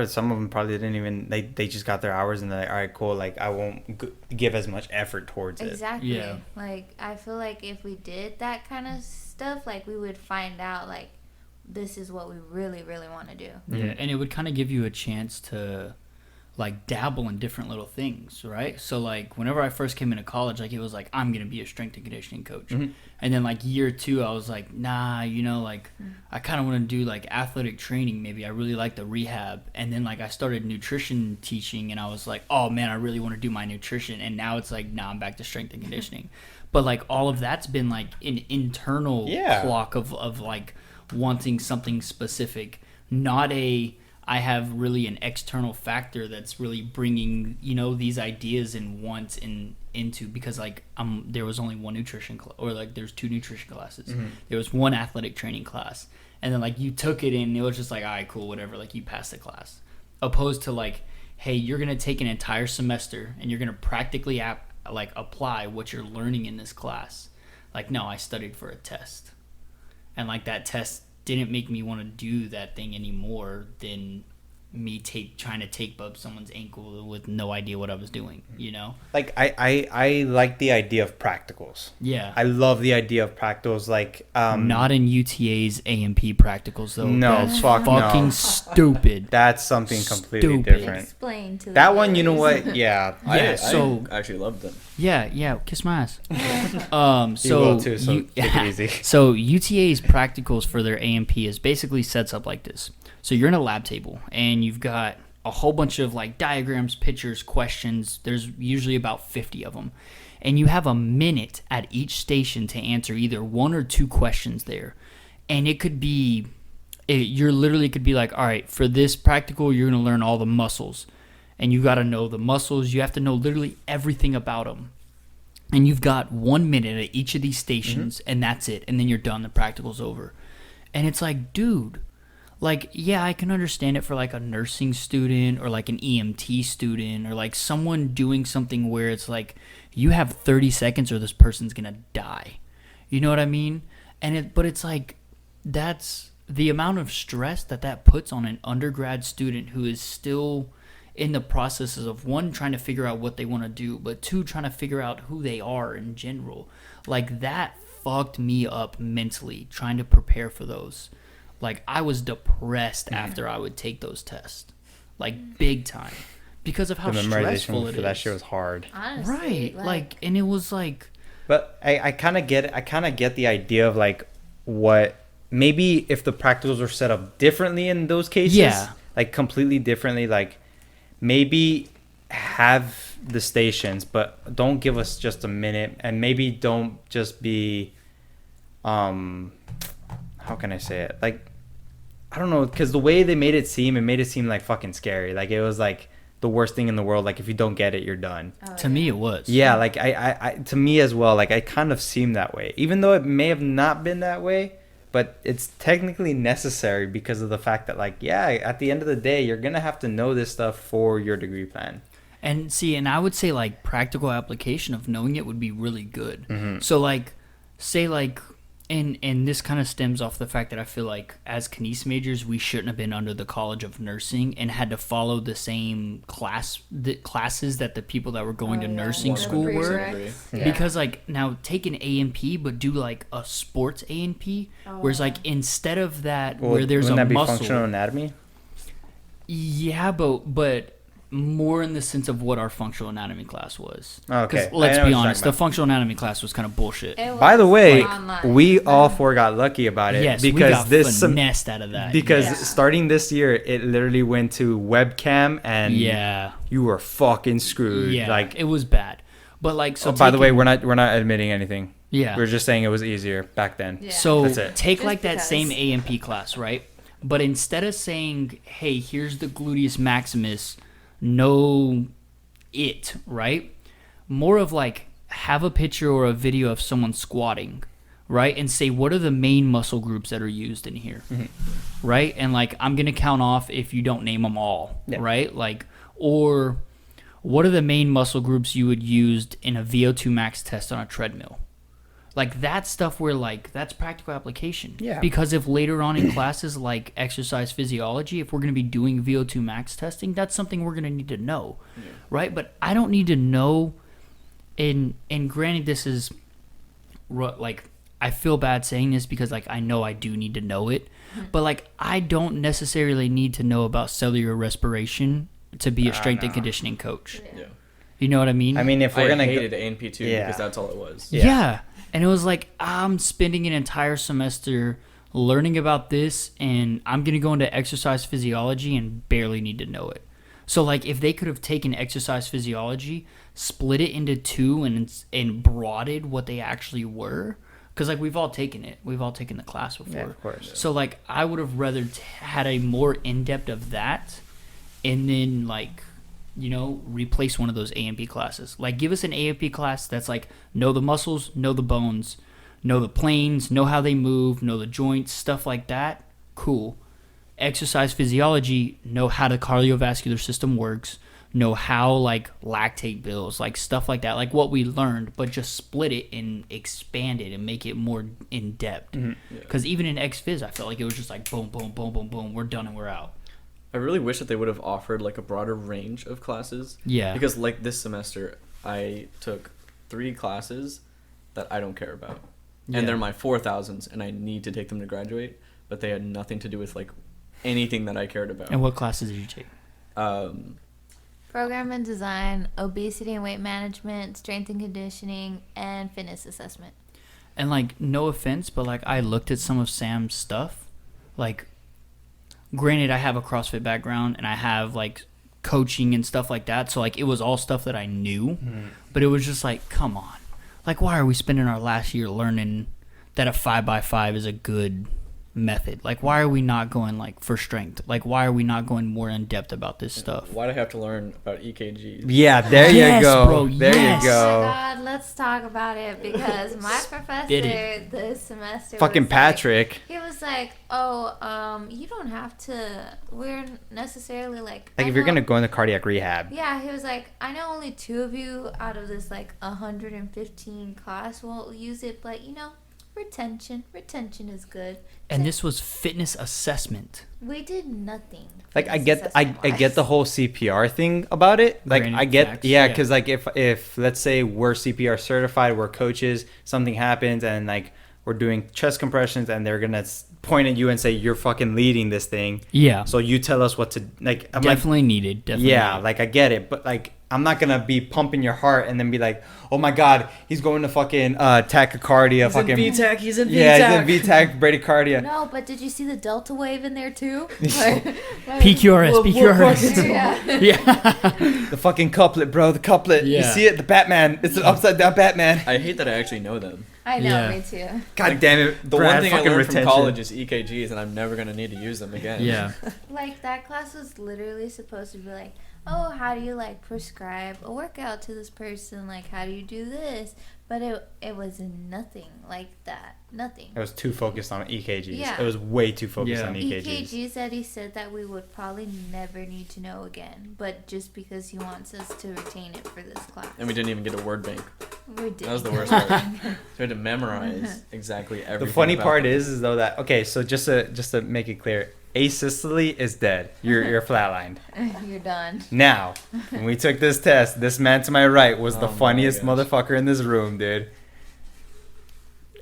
Speaker 2: some of them probably didn't even, they just got their hours and they're like, all right, cool, like I won't give as much effort towards it.
Speaker 3: Exactly.
Speaker 1: Yeah.
Speaker 3: Like I feel like if we did that kind of stuff, like we would find out like this is what we really, really want to do.
Speaker 1: Yeah, and it would kind of give you a chance to like dabble in different little things, right? So like whenever I first came into college, like it was like, I'm gonna be a strength and conditioning coach. And then like year 2 I was like, nah, you know, like I kind of want to do like athletic training, maybe I really like the rehab. And then like I started nutrition teaching and I was like, oh man, I really want to do my nutrition. And now it's like, nah, I'm back to strength and conditioning. But like all of that's been like an internal clock of like wanting something specific, not I have really an external factor that's really bringing, you know, these ideas and wants into, because like there was only one nutrition or like there's 2 nutrition classes. There was one athletic training class, and then like you took it and it was just like, all right, cool, whatever, like you passed the class. Opposed to like, hey, you're gonna take an entire semester and you're gonna practically apply what you're learning in this class. Like, no, I studied for a test, and like that test didn't make me want to do that thing anymore than me trying to tape up someone's ankle with no idea what I was doing, you know?
Speaker 2: Like I like the idea of practicals.
Speaker 1: Yeah.
Speaker 2: I love the idea of practicals, like
Speaker 1: not in UTA's AMP practicals though.
Speaker 2: No,
Speaker 1: That's
Speaker 2: fuck no.
Speaker 1: fucking stupid.
Speaker 2: That's something completely
Speaker 1: Stupid.
Speaker 2: different.
Speaker 3: Explain to
Speaker 2: That one, you know what? Yeah.
Speaker 1: Yeah, so
Speaker 4: I actually loved them.
Speaker 1: yeah, kiss my ass.
Speaker 2: You will too, so take it easy.
Speaker 1: So UTA's practicals for their AMP is basically sets up like this. So you're in a lab table and you've got a whole bunch of like diagrams, pictures, questions. There's usually about 50 of them. And you have a minute at each station to answer either 1 or 2 questions there. And it could be, you're literally could be like, all right, for this practical, you're going to learn all the muscles. And you got to know the muscles. You have to know literally everything about them. And you've got 1 minute at each of these stations, and that's it. And then you're done. The practical's over. And it's like, dude, like, yeah, I can understand it for like a nursing student or like an EMT student or like someone doing something where it's like you have 30 seconds or this person's going to die. You know what I mean? But it's like, that's the amount of stress that puts on an undergrad student who is still in the processes of 1, trying to figure out what they want to do, but 2, trying to figure out who they are in general. Like that fucked me up mentally trying to prepare for those. Like I was depressed after I would take those tests, like big time, because of how
Speaker 2: The
Speaker 1: stressful
Speaker 2: memorization
Speaker 1: it
Speaker 2: for
Speaker 1: is.
Speaker 2: that shit was hard.
Speaker 3: Honestly,
Speaker 1: Right, like, and it was like,
Speaker 2: But I kind of get it. I kind of get the idea of like what maybe if the practicals were set up differently in those cases,
Speaker 1: Yeah.
Speaker 2: like completely differently, like maybe have the stations, but don't give us just a minute, and maybe don't just be, how can I say it? Like, I don't know, because the way they made it seem like fucking scary. Like it was like the worst thing in the world. Like if you don't get it, you're done.
Speaker 1: to me it was.
Speaker 2: Yeah, like I to me as well, like I kind of seemed that way, even though it may have not been that way, but it's technically necessary because of the fact that, like, yeah, at the end of the day, you're gonna have to know this stuff for your degree plan.
Speaker 1: And see, and I would say like practical application of knowing it would be really good. So like, say like And this kind of stems off the fact that I feel like as kines majors, we shouldn't have been under the College of Nursing and had to follow the same classes that the people that were going to nursing school were.
Speaker 3: Yeah.
Speaker 1: Because like now take an A&P, but do like a sports A&P, whereas like instead of that, where there's
Speaker 2: wouldn't
Speaker 1: a
Speaker 2: that be
Speaker 1: muscle.
Speaker 2: functional anatomy?
Speaker 1: Yeah, but more in the sense of what our functional anatomy class was.
Speaker 2: Okay.
Speaker 1: Let's
Speaker 2: I know
Speaker 1: be
Speaker 2: what you're
Speaker 1: honest, the
Speaker 2: talking
Speaker 1: functional anatomy class was kind of bullshit.
Speaker 2: By the way,
Speaker 3: online.
Speaker 2: we all four got lucky about it.
Speaker 1: Yes,
Speaker 2: because
Speaker 1: we got
Speaker 2: this
Speaker 1: finessed out of that.
Speaker 2: Because
Speaker 3: Yeah.
Speaker 2: starting this year, it literally went to webcam, and
Speaker 1: yeah,
Speaker 2: you were fucking screwed.
Speaker 1: yeah,
Speaker 2: Like,
Speaker 1: it was bad. But like, so
Speaker 2: by the way,
Speaker 1: taking-
Speaker 2: we're not admitting anything.
Speaker 1: yeah,
Speaker 2: We're just saying it was easier back then.
Speaker 3: Yeah.
Speaker 1: so
Speaker 2: That's it.
Speaker 1: take
Speaker 3: Just
Speaker 1: like that
Speaker 3: because.
Speaker 1: same A&P class, right? But instead of saying, "Hey, here's the gluteus maximus," know it, right? More of like have a picture or a video of someone squatting, right? And say, what are the main muscle groups that are used in here, right? And like, I'm going to count off if you don't name them all,
Speaker 2: Yeah.
Speaker 1: right? Like, or what are the main muscle groups you would use in a VO2 max test on a treadmill? Like that stuff where like that's practical application.
Speaker 2: Yeah.
Speaker 1: Because if later on in classes like exercise physiology, if we're going to be doing VO2 max testing, that's something we're going to need to know. Right? But I don't need to know, and granted this is like I feel bad saying this because like I know I do need to know it, but like I don't necessarily need to know about cellular respiration to be a strength and conditioning coach.
Speaker 4: Yeah.
Speaker 1: You know what I mean?
Speaker 2: I mean, if we're
Speaker 4: I
Speaker 2: gonna
Speaker 4: hated A&P too
Speaker 2: Yeah.
Speaker 4: because that's all it was.
Speaker 1: Yeah. And it was like, I'm spending an entire semester learning about this, and I'm going to go into exercise physiology and barely need to know it. So, like, if they could have taken exercise physiology, split it into two, and broadened what they actually were, because, like, we've all taken it. We've all taken the class before.
Speaker 2: Yeah, of course.
Speaker 1: So, like, I would have rather had a more in-depth of that, and then, like, you know, replace one of those A&P classes. Like, give us an A&P class that's like, know the muscles, know the bones, know the planes, know how they move, know the joints, stuff like that. Cool. Exercise physiology, know how the cardiovascular system works, know how, like, lactate builds, like, stuff like that. Like, what we learned, but just split it and expand it and make it more in-depth. Because even in X-Phys, I felt like it was just like, boom, boom, boom, boom, boom, we're done and we're out.
Speaker 4: I really wish that they would have offered like a broader range of classes.
Speaker 1: Yeah.
Speaker 4: Because like this semester, I took 3 classes that I don't care about,
Speaker 1: Yeah.
Speaker 4: and they're my 4,000s, and I need to take them to graduate. But they had nothing to do with like anything that I cared about.
Speaker 1: And what classes did you take?
Speaker 3: Program and design, obesity and weight management, strength and conditioning, and fitness assessment.
Speaker 1: And, like, no offense, but, like, I looked at some of Sam's stuff. Like, granted, I have a CrossFit background, and I have, like, coaching and stuff like that. So, like, it was all stuff that I knew. But it was just like, come on. Like, why are we spending our last year learning that a 5x5 is a good method? Like, why are we not going, like, for strength? Like, why are we not going more in depth about this stuff?
Speaker 4: Why'd I have to learn about EKGs?
Speaker 2: Yeah, there
Speaker 1: Yes,
Speaker 2: you go.
Speaker 1: bro,
Speaker 2: there
Speaker 1: yes.
Speaker 2: you
Speaker 3: Oh my
Speaker 2: go.
Speaker 3: God, let's talk about it because my professor
Speaker 1: it.
Speaker 3: this semester
Speaker 2: Fucking
Speaker 3: was
Speaker 2: Patrick.
Speaker 3: Like, he was like, "Oh, you don't have to. We're necessarily like
Speaker 2: Like,
Speaker 3: I
Speaker 2: if you're
Speaker 3: know-
Speaker 2: going to go into cardiac rehab.
Speaker 3: Yeah, he was like, I know only 2 of you out of this like 115 class will use it, but you know, retention is good.
Speaker 1: And this was fitness assessment.
Speaker 3: We did nothing.
Speaker 2: Like, I
Speaker 3: fitness
Speaker 2: get I
Speaker 3: assessment-wise.
Speaker 2: get the whole CPR thing about it. Like,
Speaker 1: Granted
Speaker 2: I get,
Speaker 1: facts,
Speaker 2: yeah,
Speaker 1: yeah.
Speaker 2: because, like, if let's say we're CPR certified, we're coaches, something happens, and, like, we're doing chest compressions, and they're going to point at you and say, you're fucking leading this thing.
Speaker 1: Yeah.
Speaker 2: So you tell us what to, like, I'm
Speaker 1: Definitely needed.
Speaker 2: like,
Speaker 1: Definitely
Speaker 2: yeah,
Speaker 1: needed.
Speaker 2: like, I get it. But, like, I'm not going to be pumping your heart and then be like, oh, my God, he's going to fucking tachycardia.
Speaker 4: He's
Speaker 2: fucking,
Speaker 4: in VTAC. He's in VTAC.
Speaker 2: yeah, he's in VTAC, bradycardia.
Speaker 3: No, but did you see the delta wave in there too?
Speaker 1: PQRS, PQRS.
Speaker 3: Yeah.
Speaker 1: Yeah.
Speaker 2: The fucking couplet, bro, the couplet. You
Speaker 1: Yeah.
Speaker 2: see it? The Batman. It's an upside down Batman.
Speaker 4: I hate that I actually know them.
Speaker 3: I know,
Speaker 1: Yeah.
Speaker 3: me too.
Speaker 2: God damn it.
Speaker 4: The
Speaker 2: Brad,
Speaker 4: one thing I
Speaker 2: fucking
Speaker 4: learned
Speaker 2: retention.
Speaker 4: from college is EKGs, and I'm never gonna need to use them again.
Speaker 1: Yeah.
Speaker 3: Like that class was literally supposed to be like, oh, how do you like prescribe a workout to this person? Like, how do you do this? But it was nothing like that. Nothing.
Speaker 2: It was too focused on EKGs.
Speaker 3: Yeah.
Speaker 2: It was way too focused
Speaker 1: Yeah.
Speaker 2: on EKGs.
Speaker 3: EKGs that he said that we would probably never need to know again, but just because he wants us to retain it for this class.
Speaker 4: And we didn't even get a word bank.
Speaker 3: We did.
Speaker 4: That was the worst part. We had to memorize exactly everything.
Speaker 2: The funny
Speaker 4: about
Speaker 2: part
Speaker 4: it.
Speaker 2: is though that okay, so just to make it clear, asystole is dead. You're flatlined.
Speaker 3: You're done.
Speaker 2: Now, when we took this test, this man to my right was the
Speaker 4: Oh my
Speaker 2: funniest
Speaker 4: gosh.
Speaker 2: motherfucker in this room, dude.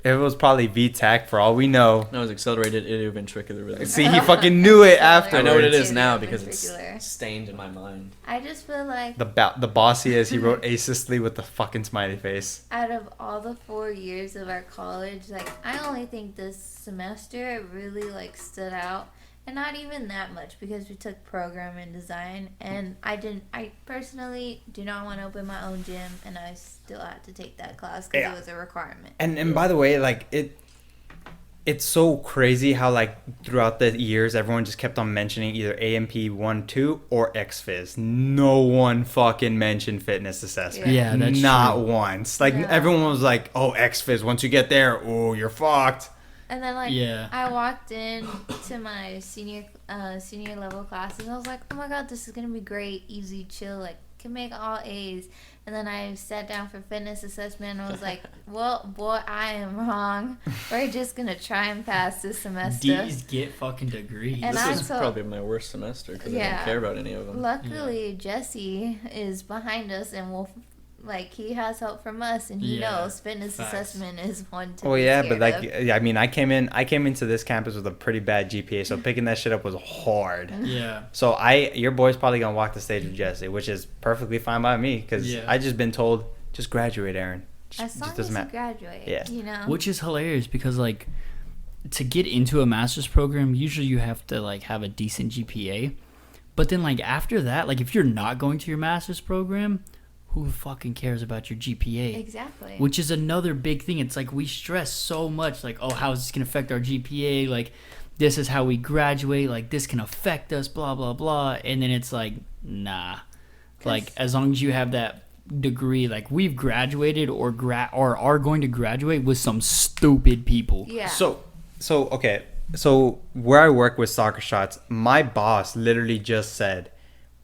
Speaker 2: It was probably VTAC for all we know.
Speaker 4: No, it was accelerated idioventricular rhythm.
Speaker 2: See, he fucking knew it
Speaker 3: I
Speaker 2: after.
Speaker 4: I know what it
Speaker 3: Accelerated
Speaker 4: is now because
Speaker 3: ventricular.
Speaker 4: it's stained in my mind.
Speaker 3: I just feel like
Speaker 2: The boss he is, he wrote asystole with the fucking smiley face.
Speaker 3: out of all the 4 years of our college, like I only think this semester it really like stood out, and not even that much because we took program and design, and I personally do not want to open my own gym, and I still had to take that class because
Speaker 2: Yeah.
Speaker 3: it was a requirement.
Speaker 2: And by the way, like it's so crazy how like throughout the years everyone just kept on mentioning either AMP 1-2 or XFIZ. No one fucking mentioned fitness assessment.
Speaker 1: Yeah, that's
Speaker 2: not
Speaker 1: true.
Speaker 2: once. Like
Speaker 3: Yeah.
Speaker 2: everyone was like, "Oh, XFIZ. Once you get there, oh, you're fucked."
Speaker 3: And then like
Speaker 1: Yeah.
Speaker 3: I walked in to my senior level classes, and I was like, oh my god, this is gonna be great, easy, chill, like can make all A's. And then I sat down for fitness assessment, and I was like, well, boy, I am wrong. We're just gonna try and pass this semester.
Speaker 1: D's get fucking degrees.
Speaker 3: And
Speaker 4: This
Speaker 3: I
Speaker 4: is
Speaker 3: told-
Speaker 4: probably my worst semester because I
Speaker 3: Yeah.
Speaker 4: don't care about any of them.
Speaker 3: Luckily, Jesse is behind us, and he has help from us, and he
Speaker 1: Yeah,
Speaker 3: knows fitness
Speaker 1: facts.
Speaker 3: assessment is one to
Speaker 2: Oh
Speaker 3: be
Speaker 2: yeah,
Speaker 3: scared
Speaker 2: but like
Speaker 3: of.
Speaker 2: yeah, I mean, I came into this campus with a pretty bad GPA, so picking that shit up was hard.
Speaker 1: Yeah.
Speaker 2: So your boy's probably gonna walk the stage with Jesse, which is perfectly fine by me because
Speaker 1: Yeah.
Speaker 2: I just been told just graduate, Aaron.
Speaker 3: As long as
Speaker 2: doesn't
Speaker 3: you
Speaker 2: matter.
Speaker 3: graduate,
Speaker 2: Yeah.
Speaker 3: you know.
Speaker 1: Which is hilarious because like to get into a master's program, usually you have to like have a decent GPA. But then like after that, like if you're not going to your master's program, who fucking cares about your GPA?
Speaker 3: Exactly.
Speaker 1: Which is another big thing. It's like we stress so much like, oh, how is this going to affect our GPA? Like this is how we graduate, like this can affect us, blah blah blah. And then it's like, nah. Like as long as you have that degree, like we've graduated or are going to graduate with some stupid people.
Speaker 3: Yeah.
Speaker 2: So okay. So where I work with Soccer Shots, my boss literally just said,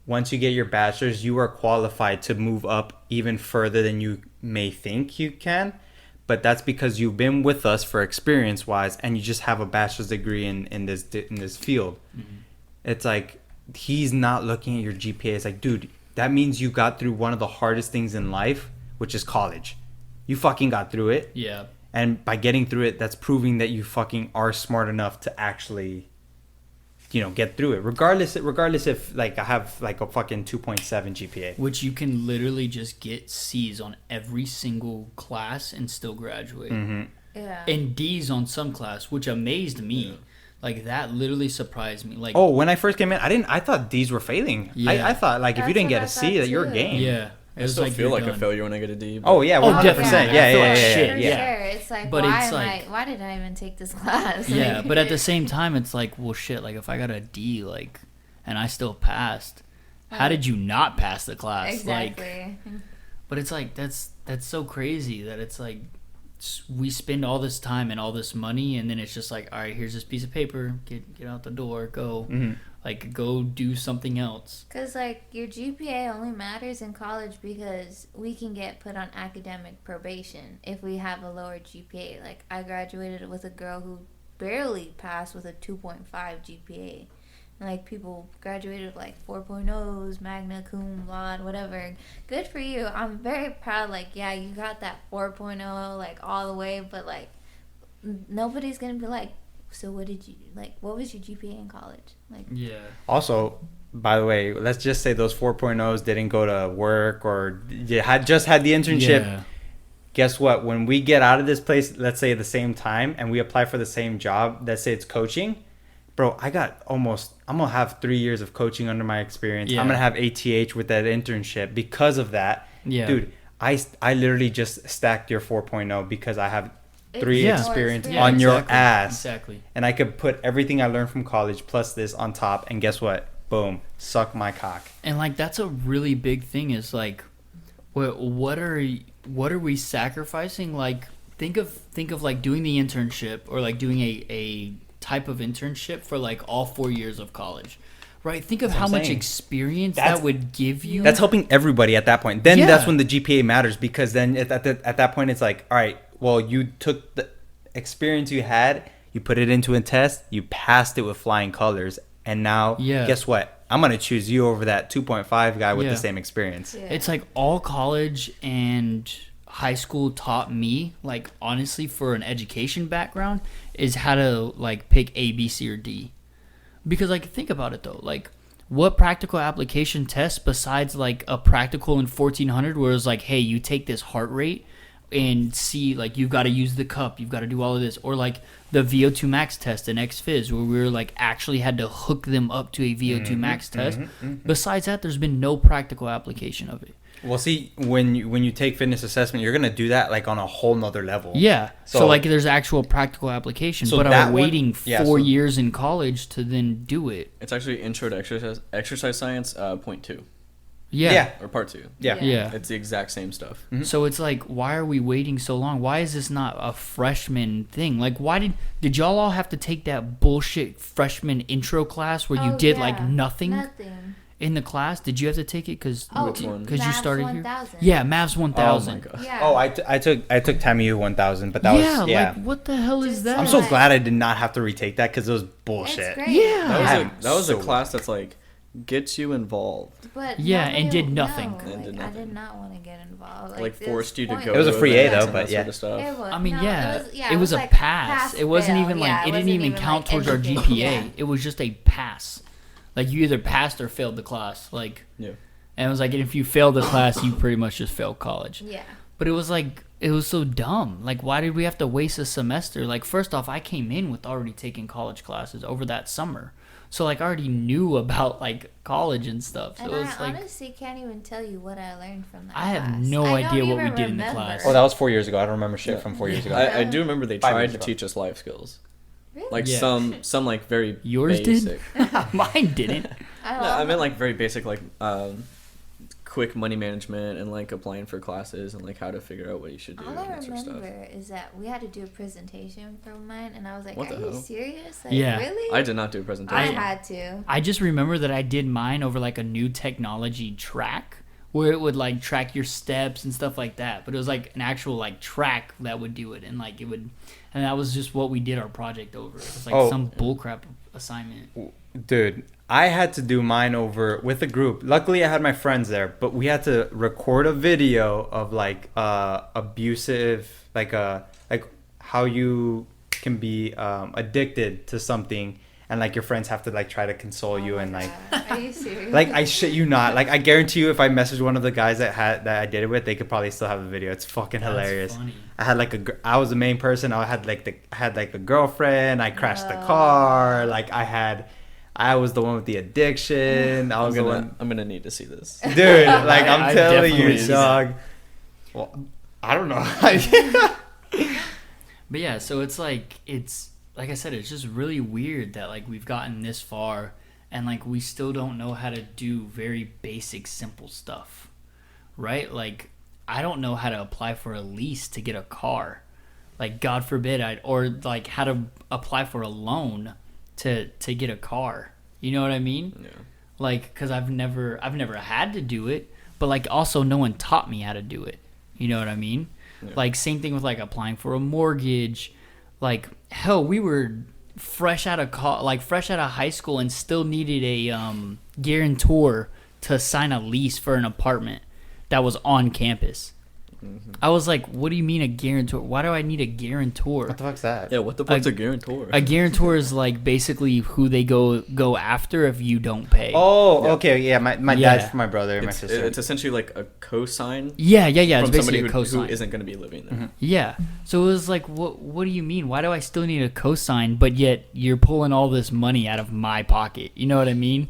Speaker 2: once you get your bachelor's, you are qualified to move up even further than you may think you can. But that's because you've been with us for experience wise, and you just have a bachelor's degree in this field.
Speaker 1: Mm-hmm.
Speaker 2: It's like he's not looking at your GPA. It's like, dude, that means you got through one of the hardest things in life, which is college. You fucking got through it.
Speaker 1: Yeah.
Speaker 2: And by getting through it, that's proving that you fucking are smart enough to actually, get through it. Regardless if like I have like a fucking 2.7 GPA.
Speaker 1: Which you can literally just get C's on every single class and still graduate.
Speaker 2: Mm-hmm.
Speaker 3: yeah.
Speaker 1: And D's on some class, which amazed me. Like that literally surprised me. Like
Speaker 2: Oh, when I first came in, I thought D's were failing.
Speaker 1: Yeah.
Speaker 2: I thought like if you
Speaker 3: That's
Speaker 2: didn't get
Speaker 3: what I
Speaker 2: a C,
Speaker 3: thought
Speaker 2: that you're
Speaker 3: too.
Speaker 2: game.
Speaker 1: yeah. It
Speaker 4: I
Speaker 1: was
Speaker 4: still
Speaker 1: like
Speaker 4: feel
Speaker 1: you're
Speaker 4: like a
Speaker 1: done.
Speaker 4: failure when I get a D. but-
Speaker 2: Oh yeah,
Speaker 1: Oh,
Speaker 2: 100%.
Speaker 1: definitely.
Speaker 2: Yeah,
Speaker 1: I feel like
Speaker 2: yeah.
Speaker 1: shit,
Speaker 3: For
Speaker 1: yeah.
Speaker 3: sure. It's like,
Speaker 1: But
Speaker 3: why
Speaker 1: it's like-
Speaker 3: why did I even take this class?
Speaker 1: Yeah,
Speaker 3: Like-
Speaker 1: but at the same time, it's like, well, shit. Like if I got a D, like, and I still passed, how did you not pass the class? Like,
Speaker 3: Exactly.
Speaker 1: but it's like that's so crazy that it's like we spend all this time and all this money, and then it's just like, all right, here's this piece of paper, get out the door, go,
Speaker 2: Mhm.
Speaker 1: like go do something else.
Speaker 3: Because, like, your GPA only matters in college because we can get put on academic probation if we have a lower GPA. Like, I graduated with a girl who barely passed with a 2.5 GPA. And, like, people graduated with, like, 4.0s, magna cum laude, whatever. Good for you. I'm very proud. Like, yeah, you got that 4.0, like, all the way. But, like, nobody's going to be like, so what was your GPA in college? Like,
Speaker 1: Yeah.
Speaker 2: Also, by the way, let's just say those 4.0s didn't go to work or you had just had the internship.
Speaker 1: Yeah.
Speaker 2: Guess what? When we get out of this place, let's say at the same time, and we apply for the same job, let's say it's coaching, bro, I'm gonna have 3 years of coaching under my experience.
Speaker 1: Yeah.
Speaker 2: I'm gonna have ATH with that internship because of that.
Speaker 1: Yeah.
Speaker 2: Dude, I literally just stacked your 4.0 because I have three
Speaker 1: Yeah.
Speaker 2: experience
Speaker 3: Yeah,
Speaker 2: on your
Speaker 1: exactly.
Speaker 2: ass.
Speaker 1: Exactly.
Speaker 2: And I could put everything I learned from college plus this on top, and guess what? Boom, suck my cock.
Speaker 1: And like that's a really big thing is like what are what are we sacrificing? Like, think of like doing the internship or like doing a type of internship for like all 4 years of college, right? Think of
Speaker 2: That's
Speaker 1: how
Speaker 2: what I'm
Speaker 1: much
Speaker 2: saying.
Speaker 1: experience
Speaker 2: That's-
Speaker 1: that would give you.
Speaker 2: That's helping everybody at that point. Then
Speaker 1: Yeah.
Speaker 2: that's when the GPA matters, because then at that point it's like, all right, well, you took the experience you had, you put it into a test, you passed it with flying colors, and now guess what? I'm gonna choose you over that 2.5 guy with the same experience.
Speaker 3: Yeah.
Speaker 1: It's like all college and high school taught me, like, honestly, for an education background, is how to like pick A, B, C, or D. Because like, think about it though, like, what practical application test besides like a practical in 1400 where it's like, hey, you take this heart rate and see, like, you've got to use the cup, you've got to do all of this, or like the VO2 max test in XPhys where we were like actually had to hook them up to a VO2 max test. Besides that, there's been no practical application of it.
Speaker 2: Well, see, when you take fitness assessment, you're gonna do that like on a whole nother level.
Speaker 1: Yeah. So
Speaker 2: So-
Speaker 1: like there's actual practical application,
Speaker 2: So
Speaker 1: but
Speaker 2: that
Speaker 1: I'm
Speaker 2: one-
Speaker 1: waiting
Speaker 2: yeah,
Speaker 1: 4
Speaker 2: so-
Speaker 1: years in college to then do it.
Speaker 4: It's actually Intro to Exercise Science, point 2
Speaker 1: Yeah.
Speaker 4: or part 2.
Speaker 2: Yeah.
Speaker 1: Yeah.
Speaker 4: It's the exact same stuff.
Speaker 1: So it's like, why are we waiting so long? Why is this not a freshman thing? Like, why did y'all all have to take that bullshit freshman intro class where you
Speaker 3: Oh,
Speaker 1: did
Speaker 3: yeah.
Speaker 1: like nothing in the class? Did you have to take it because
Speaker 4: Which one?
Speaker 1: you
Speaker 3: Mavs
Speaker 1: started
Speaker 3: 1000.
Speaker 1: here? Yeah, Mavs
Speaker 4: Oh
Speaker 1: 1000.
Speaker 4: my god.
Speaker 3: Yeah.
Speaker 2: Oh, I took TAMU 1000, but that was
Speaker 1: like, what the hell is
Speaker 3: Just
Speaker 1: that?
Speaker 2: I'm so
Speaker 3: like-
Speaker 2: glad I did not have to retake that because it was bullshit.
Speaker 3: It's great.
Speaker 1: Yeah.
Speaker 4: That was
Speaker 2: So-
Speaker 4: a class that's like gets you involved.
Speaker 3: But
Speaker 1: Yeah,
Speaker 3: nobody
Speaker 1: and did
Speaker 3: will
Speaker 1: nothing.
Speaker 3: know.
Speaker 4: And
Speaker 3: Like,
Speaker 4: did
Speaker 3: I
Speaker 4: nothing.
Speaker 3: did not want to get involved.
Speaker 4: Like
Speaker 3: this
Speaker 4: forced you to
Speaker 3: point-
Speaker 4: go.
Speaker 2: It was a
Speaker 4: to
Speaker 2: free A,
Speaker 4: events
Speaker 2: though,
Speaker 4: and
Speaker 2: but
Speaker 4: that
Speaker 2: yeah.
Speaker 4: sort of stuff.
Speaker 3: It was,
Speaker 1: I mean,
Speaker 3: no,
Speaker 1: yeah,
Speaker 3: it was
Speaker 1: a
Speaker 3: like
Speaker 1: pass. It wasn't
Speaker 3: fail.
Speaker 1: even like
Speaker 3: Yeah,
Speaker 1: it didn't
Speaker 3: wasn't
Speaker 1: even count
Speaker 3: like
Speaker 1: towards our
Speaker 3: anything.
Speaker 1: GPA.
Speaker 3: Yeah.
Speaker 1: It was just a pass. Like, you either passed or failed the class. Like,
Speaker 4: Yeah.
Speaker 1: and it was like, if you failed the class, you pretty much just failed college.
Speaker 3: Yeah.
Speaker 1: But it was like, it was so dumb. Like, why did we have to waste a semester? Like, first off, I came in with already taking college classes over that summer. So, like, I already knew about, like, college and stuff. So
Speaker 3: And
Speaker 1: it was
Speaker 3: I
Speaker 1: like,
Speaker 3: honestly can't even tell you what I learned from that
Speaker 1: I have
Speaker 3: class.
Speaker 1: no
Speaker 3: I
Speaker 1: idea
Speaker 3: don't
Speaker 1: what we
Speaker 3: even
Speaker 1: did in the
Speaker 3: remember.
Speaker 1: class.
Speaker 2: Oh, that was 4 years ago. I don't remember shit from 4 years ago.
Speaker 4: I do remember they
Speaker 2: 5
Speaker 4: tried
Speaker 2: years
Speaker 4: to
Speaker 2: ago.
Speaker 4: teach us life skills.
Speaker 3: Really?
Speaker 4: Like
Speaker 1: Yeah.
Speaker 4: some like very
Speaker 1: Yours
Speaker 4: basic.
Speaker 1: did? Mine didn't.
Speaker 3: I
Speaker 4: No, I meant like very basic, like quick money management and like applying for classes and like how to figure out what you should do
Speaker 3: all
Speaker 4: and
Speaker 3: I
Speaker 4: that sort of stuff.
Speaker 3: remember is that we had to do a presentation for mine, and I was like,
Speaker 4: What
Speaker 3: "Are
Speaker 4: the
Speaker 3: you
Speaker 4: hell?
Speaker 3: serious? Like,
Speaker 1: Yeah.
Speaker 3: really?"
Speaker 4: I did not do a
Speaker 3: I
Speaker 4: presentation.
Speaker 3: had to.
Speaker 1: I just remember that I did mine over like a new technology track where it would like track your steps and stuff like that. But it was like an actual like track that would do it, and like it would, and that was just what we did our project over. It was like some bullcrap assignment.
Speaker 2: Dude, I had to do mine over with a group. Luckily, I had my friends there, but we had to record a video of like abusive, like how you can be addicted to something, and like your friends have to like try to console you and like.
Speaker 3: Are you serious?
Speaker 2: Like, I shit you not. Like, I guarantee you, if I messaged one of the guys that I did it with, they could probably still have the video. It's fucking
Speaker 1: That's
Speaker 2: hilarious.
Speaker 1: funny.
Speaker 2: I had like I was the main person. I had like a girlfriend. I crashed the car. Like, I was the one with the addiction. I was the one,
Speaker 4: I'm gonna need to see this.
Speaker 2: dude. Like, I'm
Speaker 1: I
Speaker 2: telling
Speaker 1: definitely
Speaker 2: you,
Speaker 1: see
Speaker 2: dog. Well, I don't know.
Speaker 1: But yeah, so it's like I said, it's just really weird that like we've gotten this far and like we still don't know how to do very basic, simple stuff, right? Like, I don't know how to apply for a lease to get a car. Like, God forbid or like how to apply for a loan to get a car. You know what I mean?
Speaker 4: Yeah.
Speaker 1: Like, because I've never had to do it, but like also no one taught me how to do it. You know what I mean?
Speaker 4: Yeah.
Speaker 1: Like, same thing with like applying for a mortgage. Like, hell, we were fresh out of high school and still needed a guarantor to sign a lease for an apartment that was on campus.
Speaker 4: Mm-hmm.
Speaker 1: I was like, what do you mean a guarantor? Why do I need a guarantor?
Speaker 2: What the fuck's that?
Speaker 4: Yeah, what the fuck's a guarantor?
Speaker 1: A guarantor is like basically who they go after if you don't pay.
Speaker 2: Oh,
Speaker 4: Yeah.
Speaker 2: okay, yeah. My
Speaker 1: Yeah.
Speaker 2: dad, my brother, my sister.
Speaker 4: It's essentially like a cosign
Speaker 1: Yeah. It's
Speaker 4: from
Speaker 1: basically
Speaker 4: somebody
Speaker 1: a cosign.
Speaker 4: who isn't going to be living there.
Speaker 1: Yeah. So it was like, what do you mean? Why do I still need a cosign, but yet you're pulling all this money out of my pocket? You know what I mean?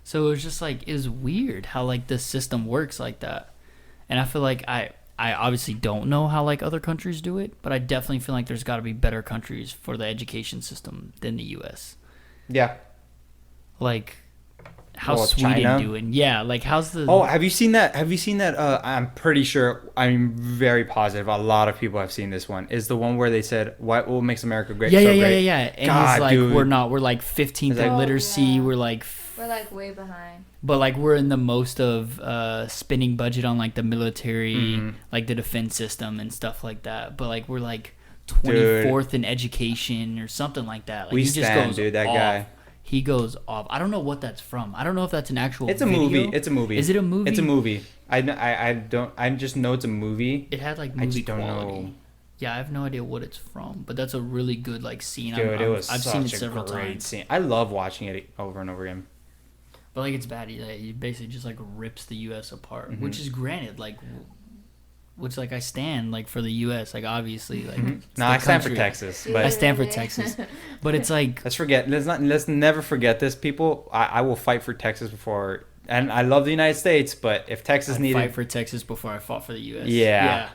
Speaker 1: So it was just like, it was weird how like the system works like that. And I feel like I obviously don't know how like other countries do it, but I definitely feel like there's got to be better countries for the education system than the U.S.
Speaker 2: Yeah.
Speaker 1: Like, how's Sweden
Speaker 2: China?
Speaker 1: doing? Yeah, like how's the?
Speaker 2: Oh, have you seen that? I'm pretty sure. I'm very positive. A lot of people have seen this one. Is the one where they said, "What makes America great?"
Speaker 1: Yeah,
Speaker 2: so
Speaker 1: yeah,
Speaker 2: great?
Speaker 1: yeah. And
Speaker 2: God,
Speaker 1: he's like,
Speaker 2: dude.
Speaker 1: we're like 15th
Speaker 2: Like-
Speaker 1: in literacy.
Speaker 3: Oh, yeah.
Speaker 1: We're like
Speaker 3: way behind.
Speaker 1: But like we're in the most of spending budget on like the military,
Speaker 2: Mhm.
Speaker 1: like the defense system and stuff like that. But like we're like 24th in education or something like that. Like,
Speaker 2: We
Speaker 1: he just
Speaker 2: stand,
Speaker 1: goes
Speaker 2: dude. That
Speaker 1: off.
Speaker 2: guy.
Speaker 1: He goes off. I don't know what that's from. I don't know if that's an actual.
Speaker 2: It's a
Speaker 1: video.
Speaker 2: movie. It's a movie.
Speaker 1: Is it a movie?
Speaker 2: It's a movie. I don't. I just know it's a movie.
Speaker 1: It had like
Speaker 2: I
Speaker 1: movie
Speaker 2: just don't
Speaker 1: quality.
Speaker 2: know.
Speaker 1: Yeah, I have no idea what it's from, but that's a really good like scene.
Speaker 2: Dude, it was
Speaker 1: I've
Speaker 2: such
Speaker 1: seen it
Speaker 2: a
Speaker 1: several
Speaker 2: great
Speaker 1: times.
Speaker 2: scene. I love watching it over and over again.
Speaker 1: But like it's bad. He basically just like rips the U.S. apart,
Speaker 2: Mhm.
Speaker 1: which is granted. Like, which like I stand like for the U.S. Like obviously like.
Speaker 2: Mhm.
Speaker 1: it's
Speaker 2: No,
Speaker 1: the
Speaker 2: I stand for
Speaker 1: country.
Speaker 2: Texas,
Speaker 1: I
Speaker 2: but
Speaker 1: stand for Texas, but it's like
Speaker 2: let's never forget this, people. I will fight for Texas before, and I love the United States, but if Texas
Speaker 1: I'd
Speaker 2: needed,
Speaker 1: fight for Texas before I fought for the U.S.
Speaker 2: Yeah.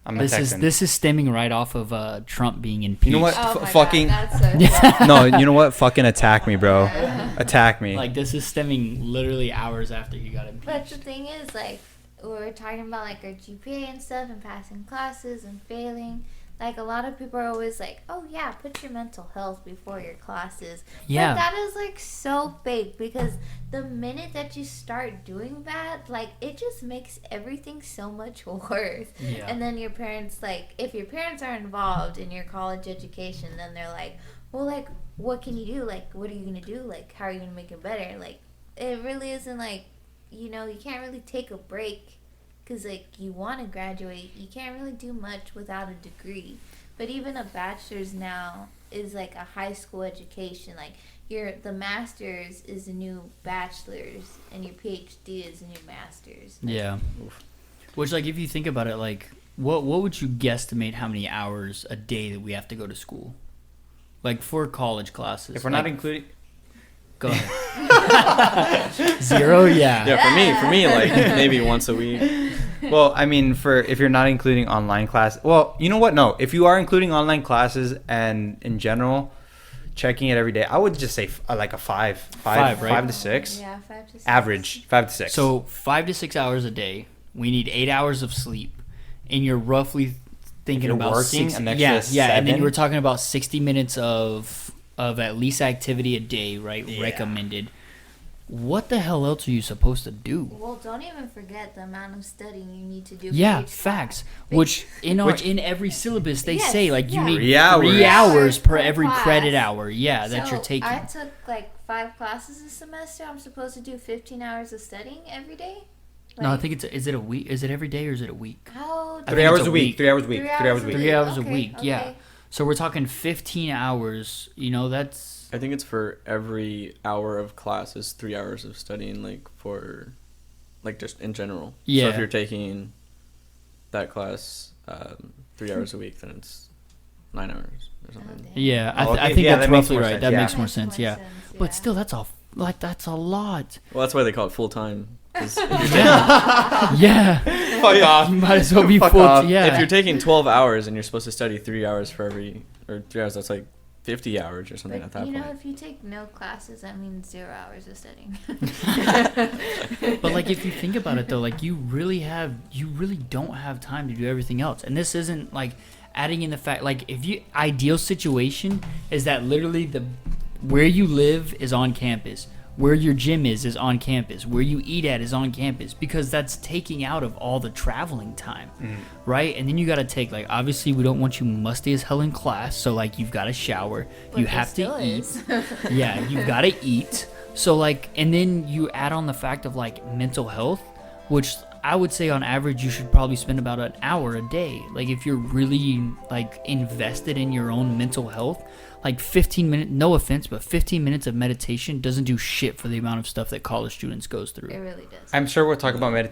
Speaker 2: I'm a
Speaker 1: This
Speaker 2: Texan.
Speaker 1: is stemming right off of Trump being impeached.
Speaker 2: You know what?
Speaker 3: Oh my
Speaker 2: Fucking-
Speaker 3: God, that's so sad.
Speaker 2: No, you know what? Fucking attack me, bro. Attack me.
Speaker 1: Like this is stemming literally hours after he got
Speaker 3: But
Speaker 1: impeached.
Speaker 3: the thing is, like, we're talking about like our GPA and stuff, and passing classes and failing. Like a lot of people are always like, "Oh yeah, put your mental health before your classes."
Speaker 1: Yeah.
Speaker 3: But that is like so fake, because the minute that you start doing that, like it just makes everything so much worse.
Speaker 1: Yeah.
Speaker 3: And then your parents, like, if your parents are involved in your college education, then they're like, "Well, like, what can you do? Like, what are you gonna do? Like, how are you gonna make it better?" Like, it really isn't like, you know, you can't really take a break. Because, like, you want to graduate. You can't really do much without a degree. But even a bachelor's now is, like, a high school education. Like, the master's is a new bachelor's, and your PhD is a new master's. Like,
Speaker 1: Yeah. Which, like, if you think about it, like, what would you guesstimate how many hours a day that we have to go to school? Like, for college classes.
Speaker 2: if we're
Speaker 1: like,
Speaker 2: not including,
Speaker 1: Go ahead. 0? Yeah.
Speaker 4: Yeah, for me, like maybe once a week.
Speaker 2: well, I mean, if you're not including online class, well, you know what? No, if you are including online classes and in general, checking it every day, I would just say like a five,
Speaker 1: right?
Speaker 2: 5 to 6,
Speaker 3: Yeah, 5 to 6.
Speaker 2: average 5 to 6.
Speaker 1: So 5 to 6 hours a day. We need 8 hours of sleep. And you're roughly thinking
Speaker 2: you're
Speaker 1: about
Speaker 2: working
Speaker 1: 6
Speaker 2: an extra
Speaker 1: yeah, and then
Speaker 2: 7?
Speaker 1: you were talking about 60 minutes of at least activity a day, right?
Speaker 2: Yeah.
Speaker 1: Recommended. What the hell else are you supposed to do?
Speaker 3: Well, don't even forget the amount of studying you need to do.
Speaker 1: Yeah,
Speaker 3: for each
Speaker 1: facts.
Speaker 3: class.
Speaker 1: Which in every syllabus they
Speaker 3: Yes,
Speaker 1: say like you
Speaker 3: yeah.
Speaker 1: need
Speaker 2: 3 hours.
Speaker 1: 3 hours per
Speaker 3: Per
Speaker 1: every
Speaker 3: class.
Speaker 1: credit hour. Yeah, that
Speaker 3: So,
Speaker 1: you're taking.
Speaker 3: I took like 5 classes this semester. I'm supposed to do 15 hours of studying every day.
Speaker 1: No, I
Speaker 3: Like,
Speaker 1: think is it a week? Is it every day or is it a week?
Speaker 3: how?
Speaker 1: I
Speaker 2: 3
Speaker 1: think
Speaker 2: hours
Speaker 1: it's
Speaker 2: a
Speaker 1: a
Speaker 2: week.
Speaker 1: week.
Speaker 2: 3 hours a week.
Speaker 3: 3
Speaker 2: 3 hours a week.
Speaker 1: 3 hours a
Speaker 3: Okay,
Speaker 1: week. Yeah.
Speaker 3: okay.
Speaker 1: So we're talking 15 hours. You know, that's
Speaker 4: I think it's for every hour of class is 3 hours of studying, like for, like just in general. So
Speaker 1: Yeah.
Speaker 4: if you're taking that class 3 hours a week, then it's 9 hours or something.
Speaker 3: damn.
Speaker 1: yeah.
Speaker 2: Oh,
Speaker 1: I
Speaker 2: okay,
Speaker 1: think
Speaker 2: yeah,
Speaker 1: that's
Speaker 2: that makes
Speaker 1: roughly
Speaker 2: more
Speaker 1: right.
Speaker 2: sense,
Speaker 1: That
Speaker 2: yeah.
Speaker 1: makes more sense. Yeah.
Speaker 3: Yeah.
Speaker 1: But still, that's that's a lot.
Speaker 4: Well, that's why they call it full time.
Speaker 1: Yeah. Yeah.
Speaker 2: Fuck off.
Speaker 1: You might as well be
Speaker 2: Fuck
Speaker 1: full.
Speaker 2: off.
Speaker 1: Yeah.
Speaker 4: If you're taking 12 hours and you're supposed to study 3 hours for every, or 3 hours, that's like 50 hours or something
Speaker 3: But
Speaker 4: at that
Speaker 3: you know,
Speaker 4: point.
Speaker 3: if you take no classes, that means 0 hours of studying.
Speaker 1: But like if you think about it though, like you really don't have time to do everything else. And this isn't like adding in the fact like if you ideal situation is that literally where you live is on campus. Where your gym is on campus. Where you eat at is on campus because that's taking out of all the traveling time, right? And then you got to take like obviously we don't want you musty as hell in class, so like you've got to shower,
Speaker 3: But
Speaker 1: you
Speaker 3: there
Speaker 1: have
Speaker 3: still
Speaker 1: to eat,
Speaker 3: is.
Speaker 1: yeah, you've got to eat. So like, and then you add on the fact of like mental health, which I would say on average you should probably spend about an hour a day. Like if you're really like invested in your own mental health. Like 15 minutes, no offense, but 15 minutes of meditation doesn't do shit for the amount of stuff that college students goes through.
Speaker 3: It really does.
Speaker 2: I'm sure we'll talk about meditation